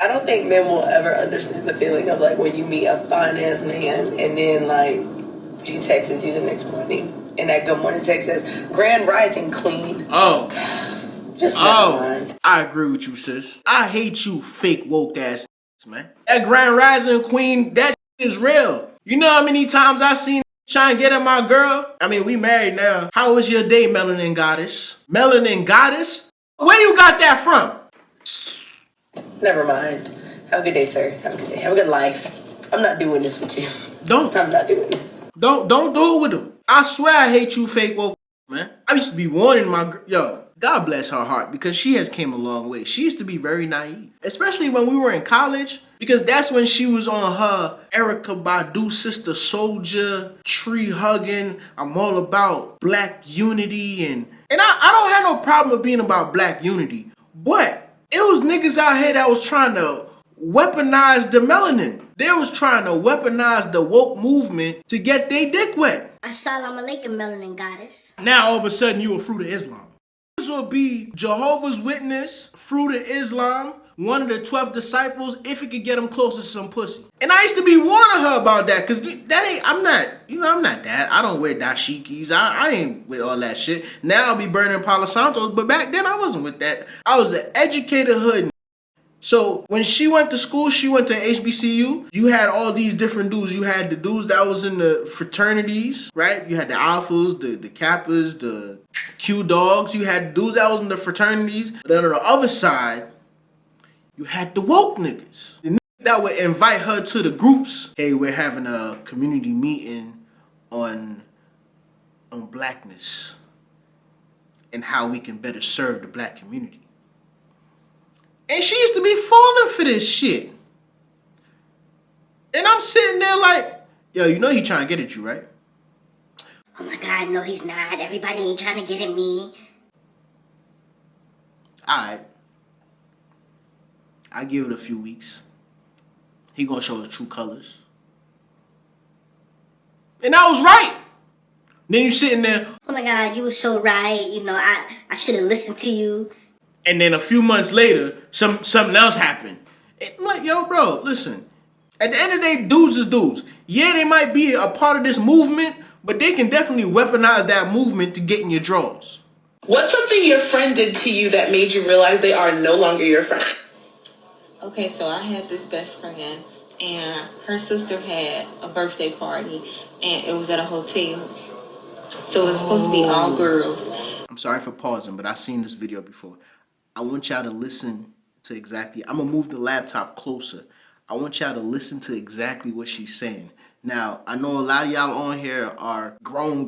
I don't think men will ever understand the feeling of like when you meet a fine ass man and then like she texts you the next morning and that good morning text says Grand Rising Queen. Oh. Just never mind. I agree with you, sis. I hate you fake woke ass man. That Grand Rising Queen, that is real. You know how many times I've seen trying to get at my girl? I mean, we married now. How was your day, Melanin Goddess? Melanin Goddess? Where you got that from? Never mind. Have a good day, sir. Have a good day. Have a good life. I'm not doing this with you. I'm not doing this. Don't do it with him. I swear I hate you fake woke, man. I used to be warning my girl. Yo, God bless her heart because she has came a long way. She used to be very naive. Especially when we were in college because that's when she was on her Erykah Badu Sister Soldier, tree hugging. I'm all about black unity and I don't have no problem with being about black unity. But it was niggas out here that was trying to weaponize the melanin. They was trying to weaponize the woke movement to get their dick wet. Assalamu alaikum, Melanin Goddess. Now all of a sudden you a fruit of Islam. This will be Jehovah's Witness, fruit of Islam, one of the 12 disciples, if it could get them closer to some pussy. And I used to be warning her about that, because that ain't, I'm not that. I don't wear dashikis. I ain't with all that shit. Now I'll be burning Palo Santo, but back then I wasn't with that. I was an educated hood. So when she went to school, she went to HBCU. You had all these different dudes. You had the dudes that was in the fraternities, right? You had the alphas, the kappas, the Q dogs. You had dudes that was in the fraternities. Then on the other side, you had the woke niggas. The niggas that would invite her to the groups. Hey, we're having a community meeting on blackness and how we can better serve the black community. And she used to be falling for this shit. And I'm sitting there like, yo, you know he trying to get at you, right? Oh my God, no he's not. Everybody ain't trying to get at me. Alright. I give it a few weeks. He gonna show his true colors. And I was right. Then you sitting there. Oh my God, you were so right. You know, I should have listened to you. And then a few months later, something else happened. And I'm like, yo, bro, listen. At the end of the day, dudes is dudes. Yeah, they might be a part of this movement, but they can definitely weaponize that movement to get in your drawers. What's something your friend did to you that made you realize they are no longer your friend? Okay, so I had this best friend, and her sister had a birthday party, and it was at a hotel. So it was supposed to be all girls. I'm sorry for pausing, but I've seen this video before. I want y'all to listen to exactly, I'm gonna move the laptop closer. I want y'all to listen to exactly what she's saying. Now, I know a lot of y'all on here are grown.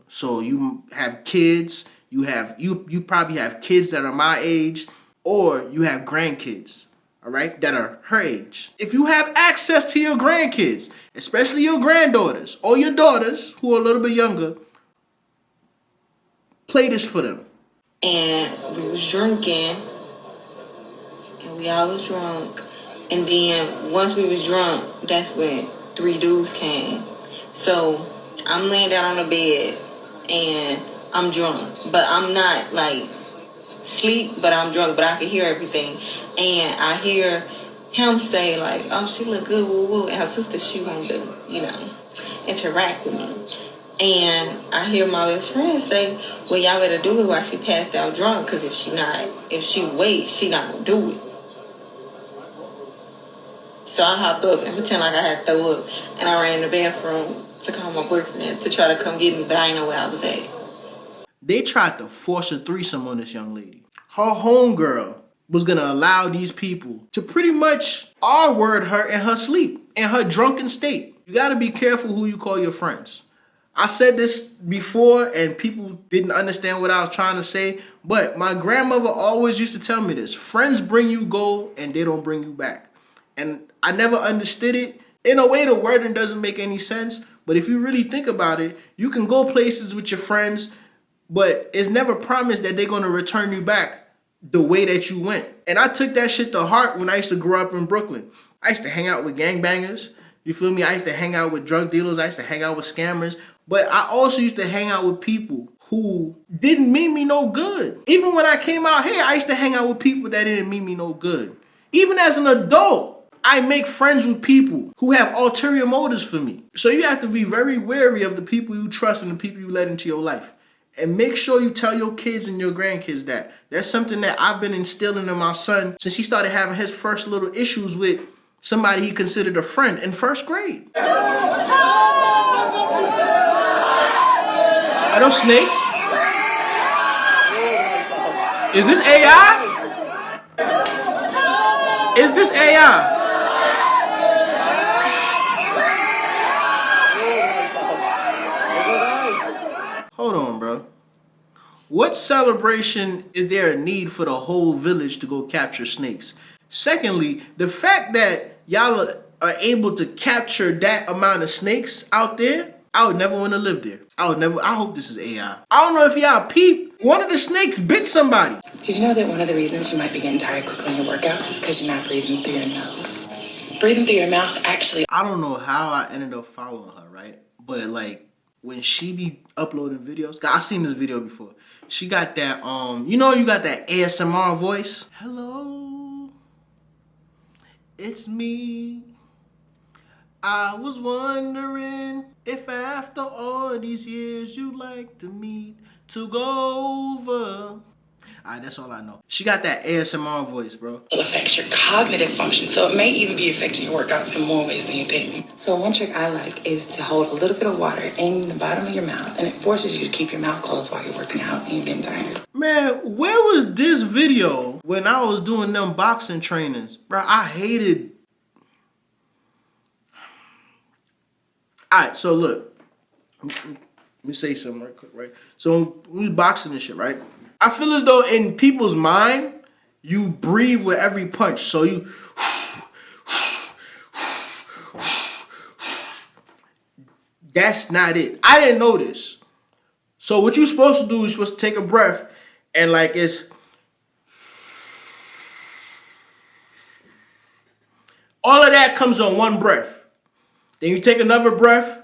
So you have kids, you probably have kids that are my age, or you have grandkids, all right, that are her age. If you have access to your grandkids, especially your granddaughters or your daughters who are a little bit younger, play this for them. And we was drinking, and we all was drunk. And then once we was drunk, that's when 3 dudes came. So I'm laying down on the bed, and I'm drunk. But I'm not, like, sleep, but I'm drunk, but I can hear everything. And I hear him say, like, oh, she look good, woo, woo. And her sister, she wanted to, interact with me. And I hear my best friend say, well, y'all better do it while she passed out drunk, because if she waits, she not going to do it. So I hopped up and pretend like I had to throw up, and I ran in the bathroom to call my boyfriend to try to come get me, but I didn't know where I was at. They tried to force a threesome on this young lady. Her homegirl was going to allow these people to pretty much R-word her in her sleep, in her drunken state. You got to be careful who you call your friends. I said this before and people didn't understand what I was trying to say, but my grandmother always used to tell me this. Friends bring you gold and they don't bring you back. And I never understood it. In a way, the wording doesn't make any sense, but if you really think about it, you can go places with your friends, but it's never promised that they're going to return you back the way that you went. And I took that shit to heart when I used to grow up in Brooklyn. I used to hang out with gangbangers. You feel me? I used to hang out with drug dealers. I used to hang out with scammers. But I also used to hang out with people who didn't mean me no good. Even when I came out here, I used to hang out with people that didn't mean me no good. Even as an adult, I make friends with people who have ulterior motives for me. So you have to be very wary of the people you trust and the people you let into your life. And make sure you tell your kids and your grandkids that. That's something that I've been instilling in my son since he started having his first little issues with somebody he considered a friend in first grade. Are those snakes? Is this AI? Is this AI? Hold on, bro. What celebration is there a need for the whole village to go capture snakes? Secondly, the fact that y'all are able to capture that amount of snakes out there, I would never want to live there. I hope this is AI. I don't know if y'all peep. One of the snakes bit somebody. Did you know that one of the reasons you might be getting tired quickly in your workouts is because you're not breathing through your nose? Breathing through your mouth actually... I don't know how I ended up following her, right? But like, when she be uploading videos, I seen this video before. She got that, you got that ASMR voice. Hello, it's me. I was wondering if after all these years you'd like to meet to go over. Alright, that's all I know. She got that ASMR voice, bro. It affects your cognitive function, so it may even be affecting your workouts in more ways than you think. So one trick I like is to hold a little bit of water in the bottom of your mouth, and it forces you to keep your mouth closed while you're working out and you're getting tired. Man, where was this video when I was doing them boxing trainings? Bro, I hated... Alright, so look. Let me say something right quick, right? So when we boxing and shit, right? I feel as though in people's mind, you breathe with every punch. So you... That's not it. I didn't know this. So what you're supposed to do is you're supposed to take a breath and like it's... All of that comes on one breath. Then you take another breath.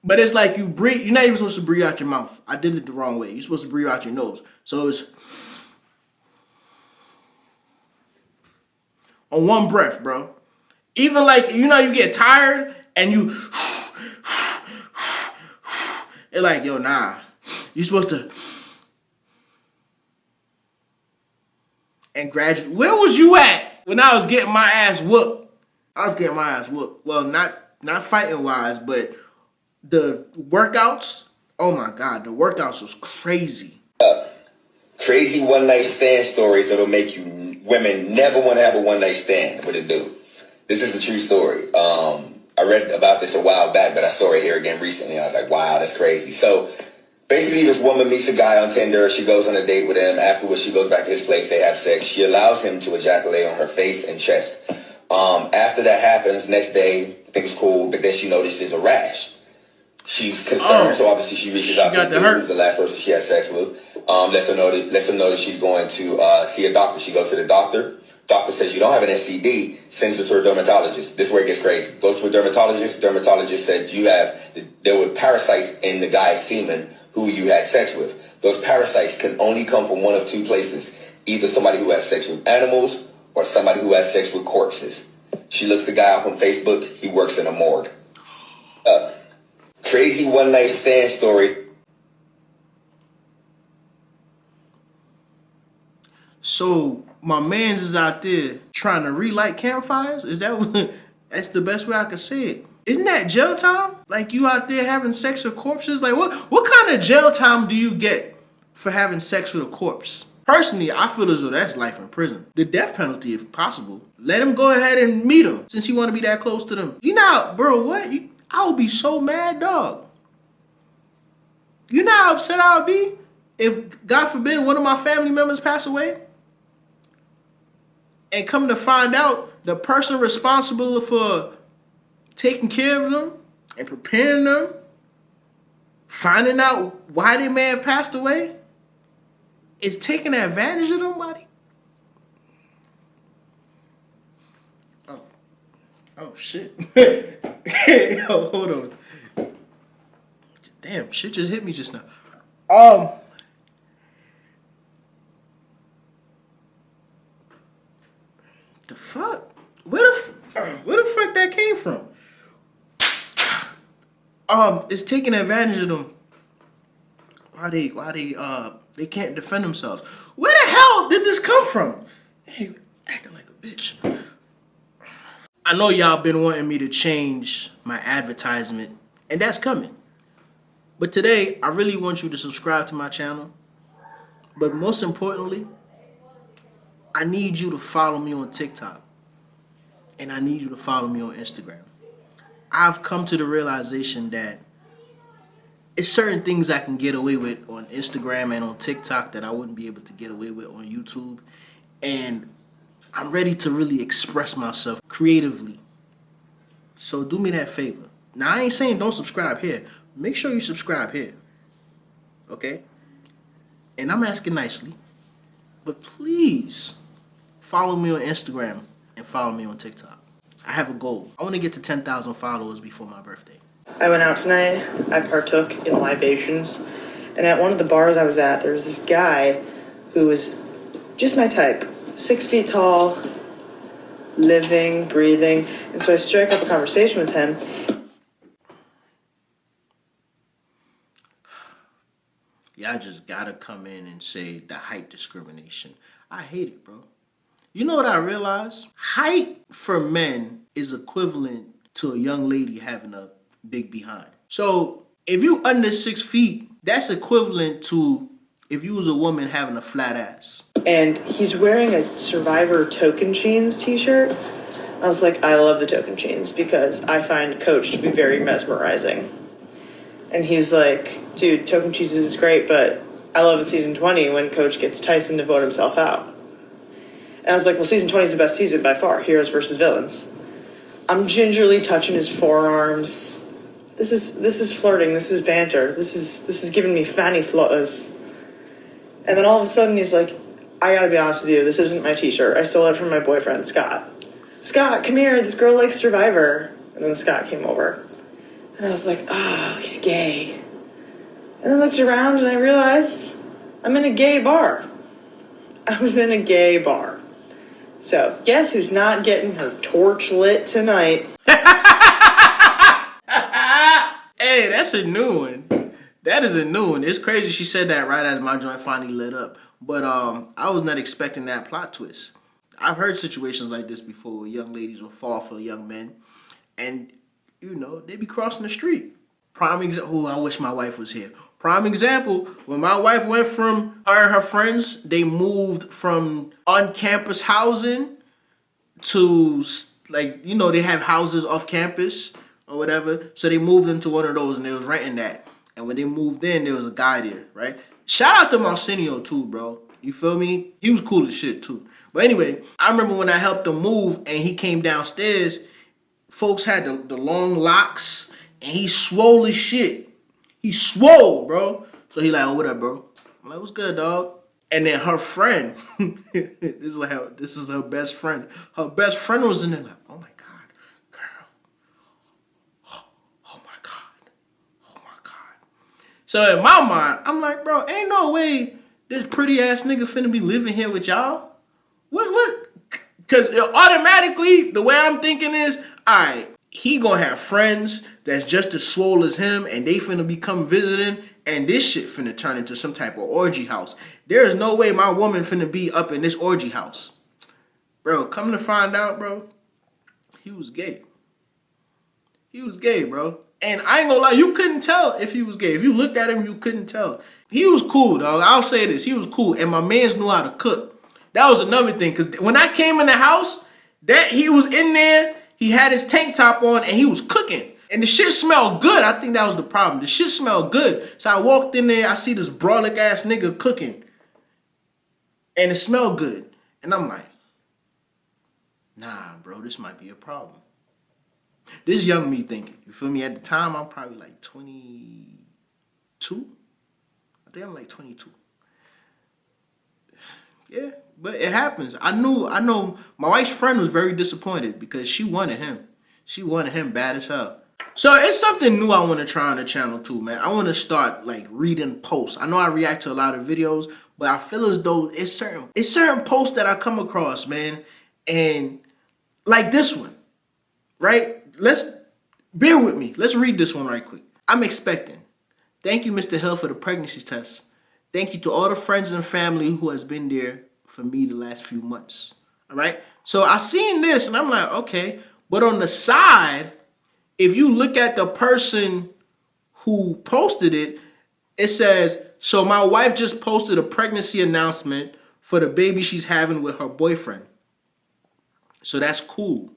But it's like you breathe. You're not even supposed to breathe out your mouth. I did it the wrong way. You're supposed to breathe out your nose. So it's on one breath, bro. Even like, you get tired and you... It's like, yo, nah. You're supposed to... And gradually... Where was you at when I was getting my ass whooped? I was getting my ass whooped. Well, not fighting-wise, but... The workouts, oh my God, the workouts was crazy. Crazy one-night stand stories that'll make you women never want to have a one-night stand with a dude. This is a true story. I read about this a while back, but I saw it here again recently. I was like, wow, that's crazy. So basically, this woman meets a guy on Tinder. She goes on a date with him. Afterwards, she goes back to his place. They have sex. She allows him to ejaculate on her face and chest. After that happens, next day, things cool, but then she notices a rash. She's concerned, so obviously she reaches out to the dude who's the last person she has sex with. Lets her know that she's going to see a doctor. She goes to the doctor. Doctor says you don't have an STD. Sends her to a dermatologist. This is where it gets crazy. Goes to a dermatologist. Dermatologist said there were parasites in the guy's semen who you had sex with. Those parasites can only come from one of two places. Either somebody who has sex with animals or somebody who has sex with corpses. She looks the guy up on Facebook. He works in a morgue. Crazy one-night stand story. So my mans is out there trying to relight campfires? Is that what, that's the best way I could say it? Isn't that jail time? Like you out there having sex with corpses? Like what kind of jail time do you get for having sex with a corpse? Personally, I feel as though that's life in prison. The death penalty, if possible. Let him go ahead and meet him since you want to be that close to them. You know, bro, what? I would be so mad, dog. You know how upset I would be if, God forbid, one of my family members pass away? And come to find out the person responsible for taking care of them and preparing them, finding out why they may have passed away, is taking advantage of them, buddy. Oh shit. Yo, hold on. Damn, shit just hit me just now. fuck? Where the fuck that came from? It's taking advantage of them. They can't defend themselves. Where the hell did this come from? Hey, acting like a bitch. I know y'all been wanting me to change my advertisement, and that's coming. But today, I really want you to subscribe to my channel. But most importantly, I need you to follow me on TikTok. And I need you to follow me on Instagram. I've come to the realization that it's certain things I can get away with on Instagram and on TikTok that I wouldn't be able to get away with on YouTube. And I'm ready to really express myself creatively. So do me that favor. Now, I ain't saying don't subscribe here. Make sure you subscribe here. Okay? And I'm asking nicely. But please follow me on Instagram and follow me on TikTok. I have a goal. I want to get to 10,000 followers before my birthday. I went out tonight. I partook in libations. And at one of the bars I was at, there was this guy who was just my type. 6 feet tall, living, breathing. And so I struck up a conversation with him. Y'all just gotta come in and say the height discrimination. I hate it, bro. You know what I realized? Height for men is equivalent to a young lady having a big behind. So if you under 6 feet, that's equivalent to if you was a woman having a flat ass. And he's wearing a Survivor Token Chains t-shirt. I was like, I love the Token Chains because I find Coach to be very mesmerizing. And he's like, dude, Token Cheese is great, but I love season 20 when Coach gets Tyson to vote himself out. And I was like, well, season 20 is the best season by far, heroes versus villains. I'm gingerly touching his forearms. This is flirting, this is banter, this is giving me fanny flutters. And then all of a sudden he's like, I gotta be honest with you, this isn't my t-shirt. I stole it from my boyfriend, Scott. Scott, come here, this girl likes Survivor. And then Scott came over. And I was like, oh, he's gay. And then I looked around and I realized I'm in a gay bar. I was in a gay bar. So, guess who's not getting her torch lit tonight? Hey, that's a new one. That is a new one. It's crazy she said that right as my joint finally lit up. But I was not expecting that plot twist. I've heard situations like this before where young ladies will fall for young men. And, you know, they be crossing the street. Prime example. Oh, I wish my wife was here. Prime example, when my wife went from her and her friends, they moved from on-campus housing to, like, you know, they have houses off campus or whatever. So they moved into one of those and they was renting that. And when they moved in, there was a guy there, right? Shout out to Marcinio too, bro. You feel me? He was cool as shit too. But anyway, I remember when I helped him move and he came downstairs, folks had the long locks and he swole as shit. He swole, bro. So he like, oh, what up, bro? I'm like, what's good, dog? And then her friend, this is her best friend. Her best friend was in there like, oh my God, girl. Oh my God. Oh my God. So in my mind, I'm like, bro, ain't no way this pretty ass nigga finna be living here with y'all. What? Because automatically, the way I'm thinking is, all right, he gonna have friends that's just as swole as him, and they finna become visiting, and this shit finna turn into some type of orgy house. There is no way my woman finna be up in this orgy house. Bro, come to find out, bro, he was gay. He was gay, bro. And I ain't gonna lie, you couldn't tell if he was gay. If you looked at him, you couldn't tell. He was cool, dog. I'll say this. He was cool. And my mans knew how to cook. That was another thing. Because when I came in the house, that he was in there, he had his tank top on, and he was cooking. And the shit smelled good. I think that was the problem. The shit smelled good. So I walked in there, I see this brolic ass nigga cooking. And it smelled good. And I'm like, nah, bro, this might be a problem. This young me thinking. You feel me? At the time, I'm probably like 22. I think I'm like 22. Yeah, but it happens. I know my wife's friend was very disappointed because she wanted him. She wanted him bad as hell. So it's something new I want to try on the channel too, man. I want to start like reading posts. I know I react to a lot of videos, but I feel as though it's certain posts that I come across, man, and Like this one, right? Let's bear with me. Let's read this one right quick. I'm expecting. Thank you, Mr. Hill, for the pregnancy test. Thank you to all the friends and family who has been there for me the last few months. All right. So I seen this and I'm like, okay. But on the side, if you look at the person who posted it, it says, so my wife just posted a pregnancy announcement for the baby she's having with her boyfriend. So that's cool.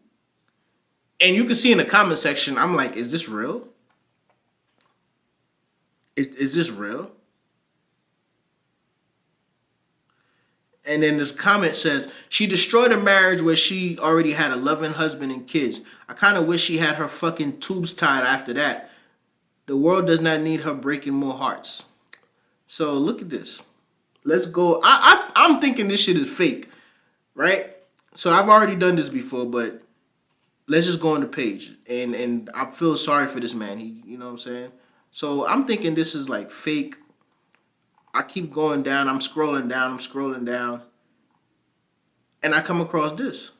And you can see in the comment section, I'm like, is this real? Is this real? And then this comment says, she destroyed a marriage where she already had a loving husband and kids. I kind of wish she had her fucking tubes tied after that. The world does not need her breaking more hearts. So look at this. Let's go. I'm thinking this shit is fake, right? So I've already done this before, but let's just go on the page. And I feel sorry for this man. You know what I'm saying? So I'm thinking this is like fake. I keep going down. I'm scrolling down. And I come across this.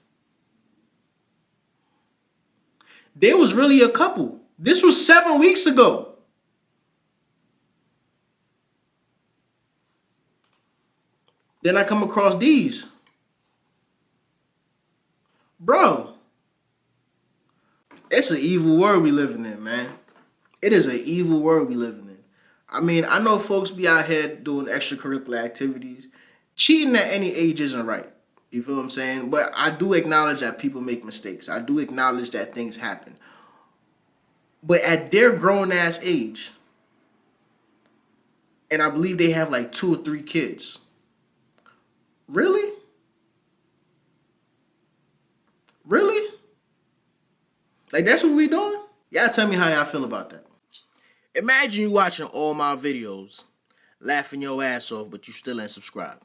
There was really a couple. This was 7 weeks ago. Then I come across these. Bro. It's an evil world we living in, man. It is an evil world we living in. I mean, I know folks be out here doing extracurricular activities. Cheating at any age isn't right. You feel what I'm saying? But I do acknowledge that people make mistakes. I do acknowledge that things happen. But at their grown-ass age, and I believe they have like 2 or 3 kids. Really? Really? Like, that's what we doing? Y'all tell me how y'all feel about that. Imagine you watching all my videos, laughing your ass off, but you still ain't subscribed.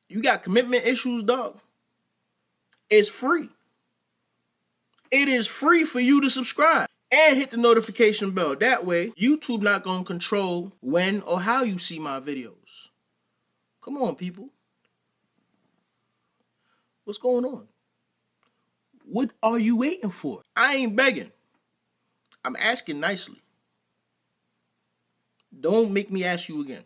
You got commitment issues, dog? It's free. It is free for you to subscribe. And hit the notification bell. That way, YouTube not going to control when or how you see my videos. Come on, people. What's going on? What are you waiting for? I ain't begging. I'm asking nicely. Don't make me ask you again.